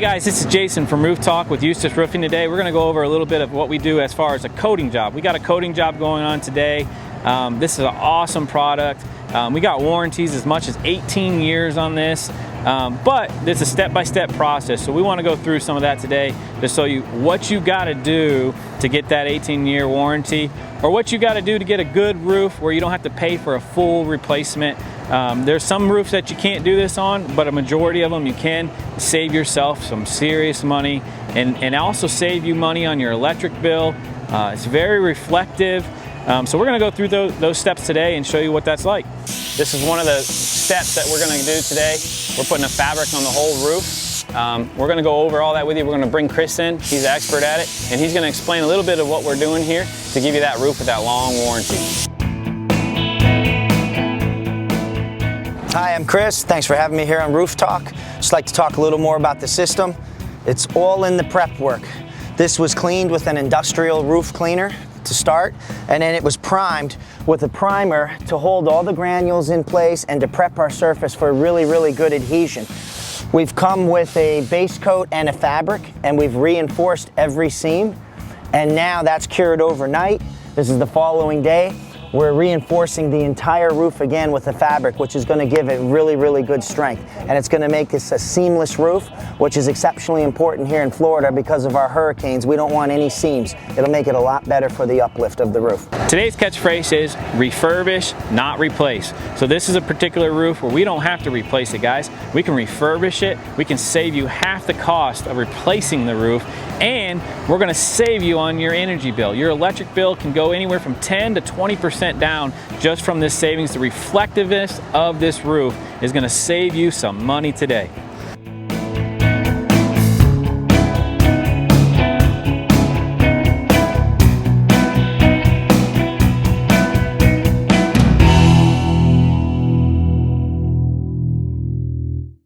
guys, this is Jason from Roof Talk with Eustis Roofing. Today we're going to go over a little bit of what we do as far as a coating job. We got a coating job going on today. This is an awesome product. We got warranties as much as 18 years on this, but it's a step-by-step process. So we want to go through some of that today to show you what you got to do to get that 18-year warranty, or what you got to do to get a good roof where you don't have to pay for a full replacement. There's some roofs that you can't do this on, but a majority of them you can. Save yourself some serious money and also save you money on your electric bill. It's very reflective. So we're going to go through those steps today and show you what that's like. This is one of the steps that we're going to do today. We're putting a fabric on the whole roof. We're going to go over all that with you. We're going to bring Chris in. He's the expert at it, and he's going to explain a little bit of what we're doing here to give you that roof with that long warranty. Hi, I'm Chris. Thanks for having me here on Roof Talk. Just like to talk a little more about the system. It's all in the prep work. This was cleaned with an industrial roof cleaner to start, and then it was primed with a primer to hold all the granules in place and to prep our surface for really, really good adhesion. We've come with a base coat and a fabric, and we've reinforced every seam, and now that's cured overnight. This is the following day. We're reinforcing the entire roof again with the fabric, which is going to give it really, really good strength. And it's going to make this a seamless roof, which is exceptionally important here in Florida because of our hurricanes. We don't want any seams. It'll make it a lot better for the uplift of the roof. Today's catchphrase is refurbish, not replace. So this is a particular roof where we don't have to replace it, guys. We can refurbish it. We can save you half the cost of replacing the roof, and we're going to save you on your energy bill. Your electric bill can go anywhere from 10 to 20% down just from this savings. The reflectiveness of this roof is going to save you some money today.